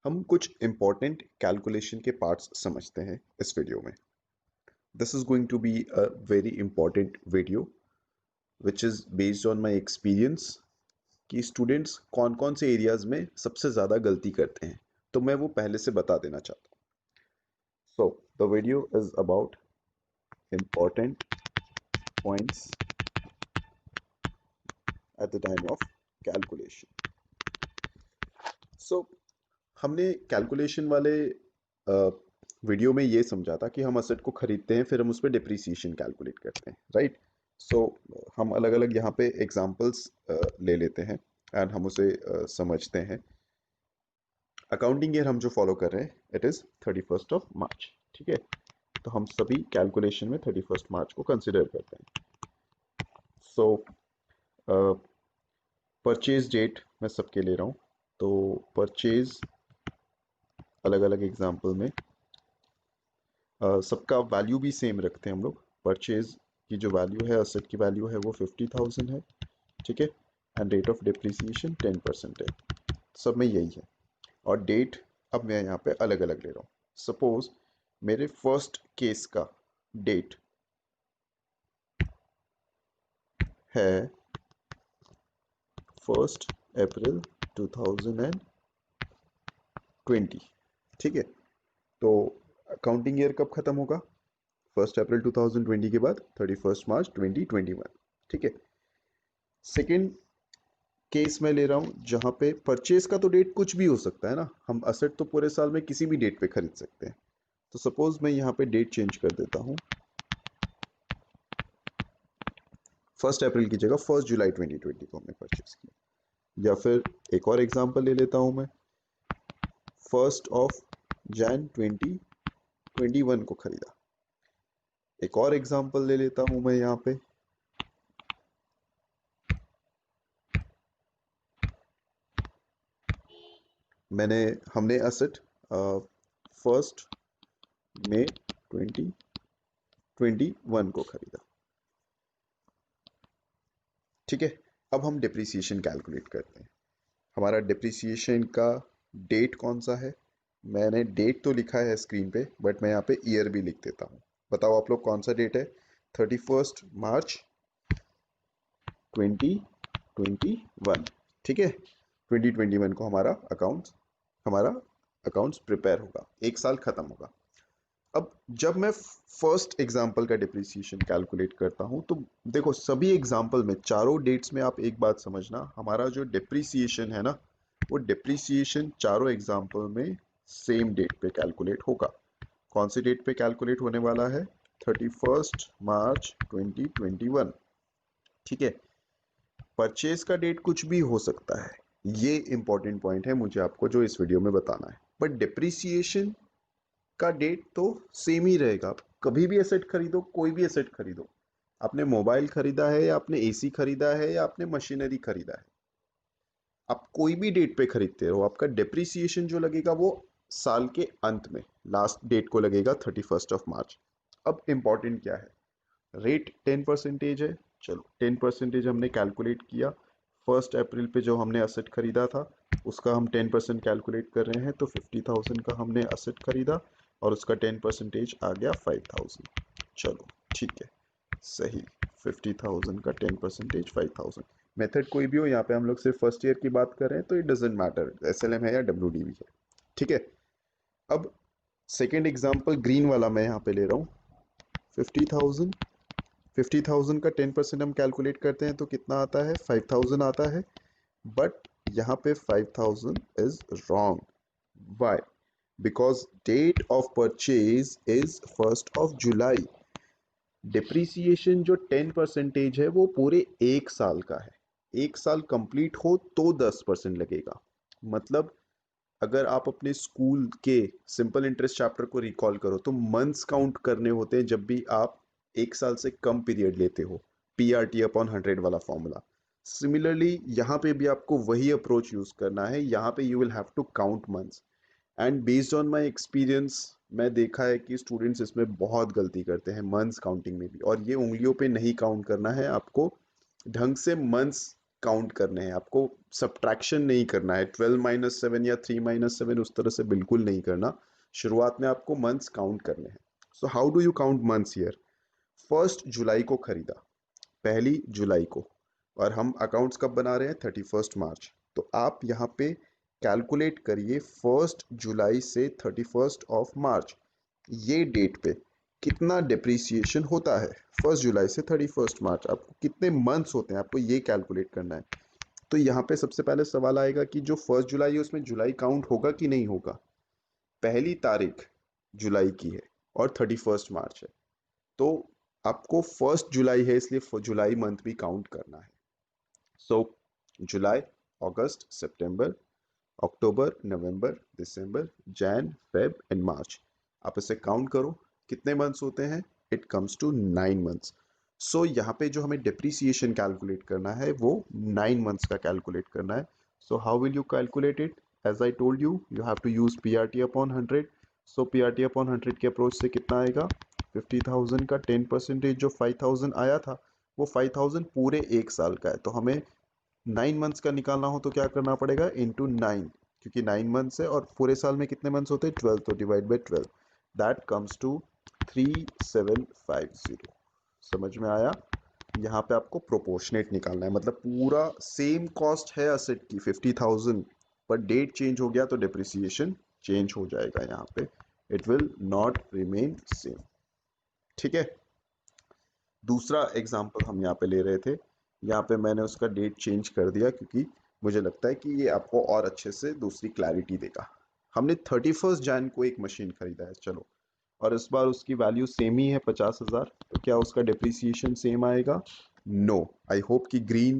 हम कुछ important calculation के पार्ट्स समझते हैं इस वीडियो में. This is going to be a very important video which is based on my experience कि स्टूडेंट्स कौन कौन से एरियाज में सबसे ज़्यादा गलती करते हैं, तो मैं वो पहले से बता देना चाहता हूँ. So the video is about important points at the time of calculation. So हमने कैलकुलेशन वाले वीडियो में ये समझा था कि हम असेट को खरीदते हैं, फिर हम उस पर डिप्रिसिएशन कैलकुलेट करते हैं, राइट. सो हम अलग अलग यहाँ पे एग्जांपल्स ले लेते हैं एंड हम उसे समझते हैं. अकाउंटिंग ईयर हम जो फॉलो कर रहे हैं it is 31st of March. ठीक है, तो हम सभी कैलकुलेशन में 31st मार्च को कंसिडर करते हैं. सो परचेज डेट मैं सबके ले रहा हूँ, तो परचेज अलग अलग एग्जाम्पल में सबका वैल्यू भी सेम रखते हैं हम लोग. परचेज की जो वैल्यू है, असेट की वैल्यू है, वो 50,000 है. ठीक है, एंड रेट ऑफ डिप्रिसिएशन 10% है. सब में यही है. और डेट अब मैं यहाँ पे अलग अलग ले रहा हूँ. सपोज मेरे फर्स्ट केस का डेट है 1 अप्रैल 2020. ठीक है, तो अकाउंटिंग ईयर कब खत्म होगा? 1 अप्रैल 2020 के बाद 31 मार्च 2021. ठीक है. सेकेंड केस मैं ले रहा हूँ जहाँ पे परचेज का तो डेट कुछ भी हो सकता है ना, हम असेट तो पूरे साल में किसी भी डेट पे खरीद सकते हैं. तो सपोज मैं यहाँ पे डेट चेंज कर देता हूँ, 1 अप्रैल की जगह 1 जुलाई 2020 को हमने परचेज किया. या फिर एक और एग्जांपल ले लेता हूँ मैं, 1 जैन 2021 को खरीदा. एक और एग्जांपल ले लेता हूँ मैं यहाँ पे, हमने असेट 1 मई 2021 को खरीदा. ठीक है, अब हम डिप्रिसिएशन कैलकुलेट करते हैं. हमारा डिप्रिसिएशन का डेट कौन सा है? मैंने डेट तो लिखा है स्क्रीन पे, बट मैं यहाँ पे ईयर भी लिख देता हूँ. बताओ आप लोग कौन सा डेट है? 31 मार्च 2021. ठीक है, 2021 को हमारा अकाउंट्स प्रिपेयर होगा, एक साल खत्म होगा. अब जब मैं फर्स्ट एग्जांपल का डिप्रिसिएशन कैलकुलेट करता हूं, तो देखो सभी एग्जांपल में, चारों डेट्स में आप एक बात समझना, हमारा जो डिप्रिसिएशन है ना, वो डिप्रिसिएशन चारों एग्जांपल में सेम डेट पे कैलकुलेट होगा. कौन सी डेट पे कैलकुलेट होने वाला है? 31 मार्च 2021. ठीक है, परचेज का डेट कुछ भी हो सकता है, ये इंपॉर्टेंट पॉइंट है मुझे आपको जो इस वीडियो में बताना है. बट डिप्रिसिएशन का डेट तो सेम ही रहेगा. आप कभी भी एसेट खरीदो, कोई भी एसेट खरीदो, आपने मोबाइल खरीदा है या आपने एसी खरीदा है या आपने मशीनरी खरीदा है, आप कोई भी डेट पे खरीदते हो, आपका डिप्रिसिएशन जो लगेगा वो साल के अंत में लास्ट डेट को लगेगा 31 ऑफ मार्च. अब इम्पॉर्टेंट क्या है? रेट 10% है. चलो 10% हमने कैलकुलेट किया. 1 अप्रैल पे जो हमने असेट खरीदा था उसका हम 10% कैलकुलेट कर रहे हैं, तो 50,000 का हमने असेट खरीदा और उसका 10% आ गया 5,000. चलो ठीक है, सही. 50,000 का 10% 5,000. मेथड कोई भी हो, यहाँ पे हम लोग सिर्फ फर्स्ट ईयर की बात कर रहे हैं, तो इट डजेंट मैटर एसएलएम है या डब्ल्यूडीवी है. ठीक है, अब सेकेंड एग्जाम्पल ग्रीन वाला मैं यहाँ पे ले रहा हूँ. 50,000 का 10% हम कैलकुलेट करते हैं तो कितना आता है? 5,000 आता है. बट यहाँ पे 5,000 is wrong. Why? Because date of purchase is 1 July. Depreciation जो 10% है वो पूरे एक साल का है. एक साल कंप्लीट हो तो 10% लगेगा. मतलब अगर आप अपने स्कूल के सिंपल इंटरेस्ट चैप्टर को रिकॉल करो तो मंथ्स काउंट करने होते हैं जब भी आप एक साल से कम पीरियड लेते हो, PRT अपॉन 100 वाला फॉर्मूला. सिमिलरली यहाँ पे भी आपको वही अप्रोच यूज करना है. यहाँ पे you will have to count months. And based on my experience मैं देखा है कि स्टूडेंट्स इसमें बहुत गलती करते हैं मंथ्स काउंटिंग में भी. और ये उंगलियों पे नहीं काउंट करना है आपको, ढंग से मंथ्स काउंट करने हैं, आपको सब्ट्रैक्शन नहीं करना है। 12 - 7 या 3 - 7 उस तरह से बिल्कुल नहीं करना। शुरुआत में आपको मंथ्स काउंट करने हैं। So how do you count months here? 1 जुलाई को खरीदा, 1 जुलाई को, और हम अकाउंट्स कब बना रहे हैं? 31 मार्च। तो आप यहाँ पे कैलकुलेट करिए 1 जुलाई से 31 मार्च, ये डेट पे कितना डिप्रिसिएशन होता है। 1 जुलाई से 31 मार्च आपको कितने मंथ्स होते हैं, आपको ये कैलकुलेट करना है। तो यहाँ पे सबसे पहले सवाल आएगा कि जो 1 जुलाई है उसमें जुलाई काउंट होगा कि नहीं होगा। पहली तारीख जुलाई की है और 31 मार्च है, तो आपको 1 जुलाई है इसलिए जुलाई मंथ भी काउंट करना है। सो जुलाई, अगस्त, सितंबर, अक्टूबर, नवंबर, दिसंबर, जैन, फेब एंड मार्च। आप इसे काउंट करो, कितने मंथ्स होते हैं? It comes to 9 months. So यहाँ पे जो हमें डिप्रिसिएशन कैलकुलेट करना है वो 9 मंथ्स का कैलकुलेट करना है। So how will you calculate it? As I told you, you have to use PRT upon 100। So PRT upon 100 के अप्रोच से कितना आएगा? 50,000 का 10% जो 5,000 आया था, वो 5,000 पूरे एक साल का है। तो हमें 9 मंथ्स का निकालना हो तो क्या करना पड़ेगा? इंटू 9, क्योंकि 9 मंथ्स है और पूरे साल में कितने मंथ्स होते हैं? 12, तो divide by 12, that comes to 3750। समझ में आया? यहाँ पे आपको प्रोपोर्शनेट निकालना है, मतलब पूरा सेम कॉस्ट है असेट की 50,000, पर डेट चेंज हो गया तो डिप्रिसिएशन चेंज हो जाएगा। यहाँ पे it will not remain same. ठीक है, दूसरा एग्जाम्पल हम यहाँ पे ले रहे थे, यहाँ पे मैंने उसका डेट चेंज कर दिया क्योंकि मुझे लगता है कि ये आपको और अच्छे से दूसरी क्लैरिटी देगा। हमने 31 जैन को एक मशीन खरीदा है, चलो, और इस बार उसकी वैल्यू सेम ही है 50,000, तो क्या उसका डिप्रिसिएशन सेम आएगा? नो। आई होप कि ग्रीन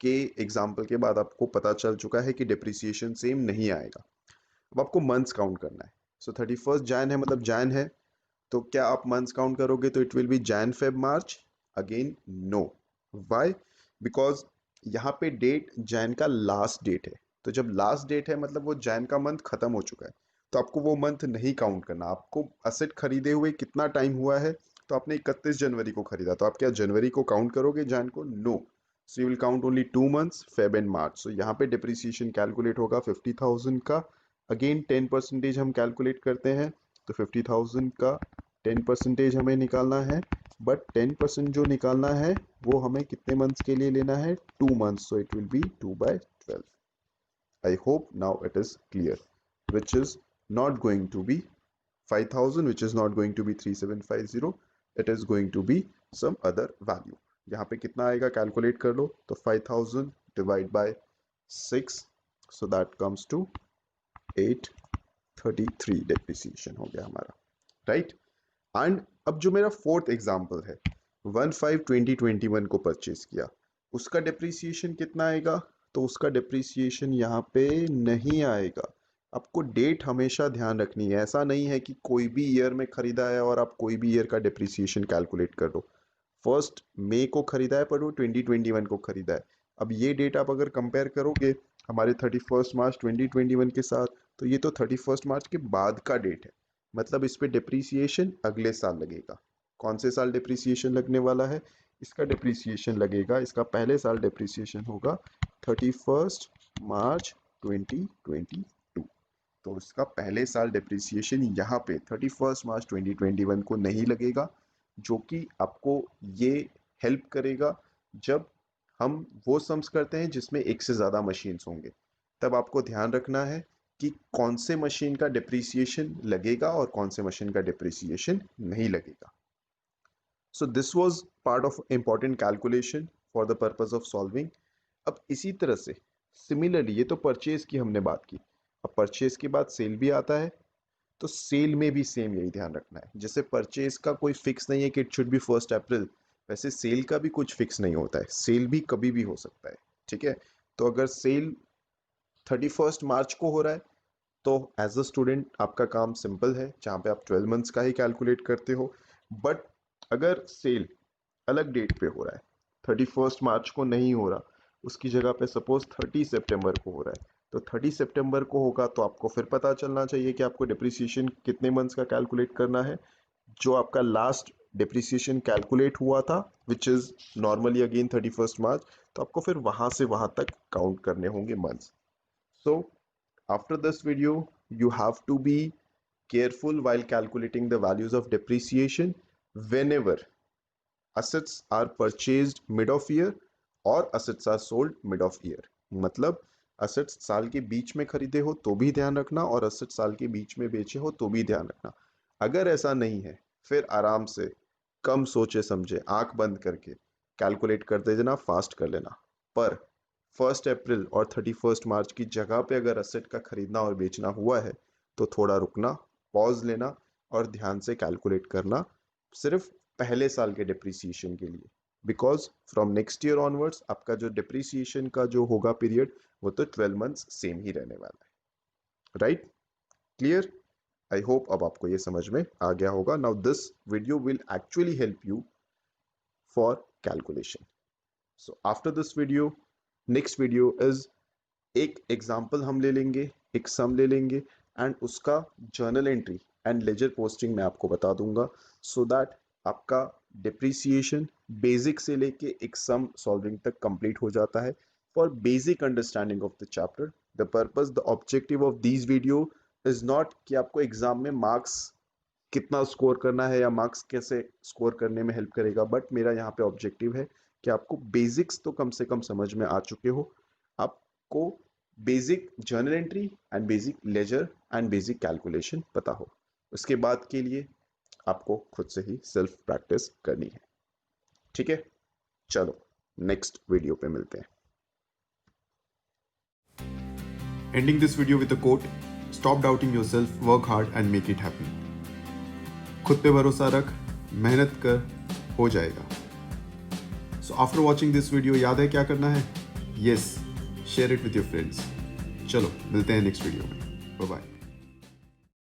के एग्जाम्पल के बाद आपको पता चल चुका है कि डिप्रिसिएशन सेम नहीं आएगा। अब आपको मंथ्स काउंट करना है। सो 31 जैन है, मतलब जैन है, तो क्या आप मंथ्स काउंट करोगे तो it will be Jan, Feb, March? Again no. Why? Because यहाँ पे डेट जैन का लास्ट डेट है, तो जब लास्ट डेट है मतलब वो जैन का मंथ खत्म हो चुका है, तो आपको वो मंथ नहीं काउंट करना। आपको असेट खरीदे हुए कितना टाइम हुआ है? तो आपने 31 जनवरी को खरीदा, तो आप क्या जनवरी को काउंट करोगे जैन को? No. So you will count only 2 months, Feb and March. So यहाँ पे डिप्रिसिएशन कैलकुलेट होगा 50,000 का। अगेन 10% हम कैलकुलेट करते हैं, तो 50,000 का 10% हमें निकालना है, बट 10% जो निकालना है वो हमें कितने मंथ्स के लिए लेना है? 2 months, so it will be 2/12। I hope now it is clear, which is not going to be 5,000, which is not going to be 3750, it is going to be some other value। यहाँ पे कितना आएगा calculate कर लो, तो 5,000 divide by 6, so that comes to 833 depreciation हो गया हमारा, right. And अब जो मेरा फोर्थ एग्जाम्पल है, 1/5/2021 को परचेज किया, उसका डिप्रिसिएशन कितना आएगा? तो उसका डिप्रिसिएशन यहाँ पे नहीं आएगा। आपको डेट हमेशा ध्यान रखनी है, ऐसा नहीं है कि कोई भी ईयर में खरीदा है और आप कोई भी ईयर का डिप्रिसिएशन कैलकुलेट कर दो। 1 मई को खरीदा है पर वो 2021 को खरीदा है। अब ये डेट आप अगर कंपेयर करोगे हमारे 31 मार्च 2021 के साथ, तो ये तो 31 मार्च के बाद का डेट है, मतलब इस पे डिप्रिसिएशन अगले साल लगेगा। कौन से साल डिप्रिसिएशन लगने वाला है? इसका डिप्रिसिएशन लगेगा, इसका पहले साल डिप्रिसिएशन होगा 31 मार्च 2022। तो इसका पहले साल डिप्रिसिएशन यहाँ पे 31 मार्च 2021 को नहीं लगेगा, जो कि आपको ये हेल्प करेगा जब हम वो सम्स करते हैं जिसमें एक से ज़्यादा मशीन्स होंगे। तब आपको ध्यान रखना है कि कौन से मशीन का डिप्रिसिएशन लगेगा और कौन से मशीन का डिप्रिसिएशन नहीं लगेगा। So this was part of important calculation for the purpose of solving. अब इसी तरह से सिमिलरली, ये तो परचेज की हमने बात की, अब परचेज के बाद सेल भी आता है, तो सेल में भी सेम यही ध्यान रखना है। जैसे परचेज का कोई फिक्स नहीं है कि इट शुड बी 1 अप्रैल, वैसे सेल का भी कुछ फिक्स नहीं होता है, सेल भी कभी भी हो सकता है। ठीक है, तो अगर सेल 31 मार्च को हो रहा है तो एज अ स्टूडेंट आपका काम सिंपल है, जहाँ पे आप 12 मंथ्स का ही कैलकुलेट करते हो। बट अगर सेल अलग डेट पे हो रहा है, 31 मार्च को नहीं हो रहा, उसकी जगह पे सपोज 30 सितंबर को हो रहा है, तो 30 सितंबर को होगा तो आपको फिर पता चलना चाहिए कि आपको डिप्रिसिएशन कितने मंथ्स का कैलकुलेट करना है। जो आपका लास्ट डिप्रिसिएशन कैलकुलेट हुआ था which is normally again 31st मार्च, तो आपको फिर वहां से वहां तक काउंट करने होंगे months. So after this video you have to be careful while calculating the values of depreciation whenever assets are purchased mid of year or assets are sold mid of year. मतलब assets साल के बीच में खरीदे हो तो भी ध्यान रखना और assets साल के बीच में बेचे हो तो भी ध्यान रखना. अगर ऐसा नहीं है फिर आराम से कम सोचे समझे आंख बंद करके कैलकुलेट करते जाना, फास्ट कर लेना. पर 1 अप्रैल और 31 मार्च की जगह पे अगर असेट का खरीदना और बेचना हुआ है तो थोड़ा रुकना, पॉज लेना और ध्यान से कैलकुलेट करना सिर्फ पहले साल के डिप्रिसिएशन के लिए. Because from next year onwards आपका जो डिप्रिसिएशन का जो होगा पीरियड वो तो 12 मंथ्स सेम ही रहने वाला है. राइट? क्लियर? आई होप अब आपको ये समझ में आ गया होगा. Now this video will actually help you for calculation. So after this video, next video is एक एग्जाम्पल हम ले लेंगे, एक सम ले लेंगे एंड उसका journal entry and ledger posting मैं आपको बता दूंगा, सो दैट आपका डिप्रिसिएशन बेसिक से लेके एक सम सॉल्विंग तक कंप्लीट हो जाता है. For basic understanding of the chapter, the purpose, the objective of these video is not कि आपको एग्जाम में मार्क्स कितना स्कोर करना है या मार्क्स कैसे स्कोर करने में हेल्प करेगा, बट मेरा यहाँ पे ऑब्जेक्टिव है कि आपको बेसिक्स तो कम से कम समझ में आ चुके हो, आपको basic journal entry and basic ledger and basic calculation पता हो. उसके बाद के लिए आपको खुद से ही सेल्फ प्रैक्टिस करनी है. ठीक है, चलो नेक्स्ट वीडियो पे मिलते हैं. Ending this video with a quote: Stop doubting yourself, work hard and make it happen. खुद पे भरोसा रख, मेहनत कर, हो जाएगा. So after watching this video, याद है क्या करना है? Yes, share it with your friends. चलो मिलते हैं नेक्स्ट वीडियो में. Bye bye.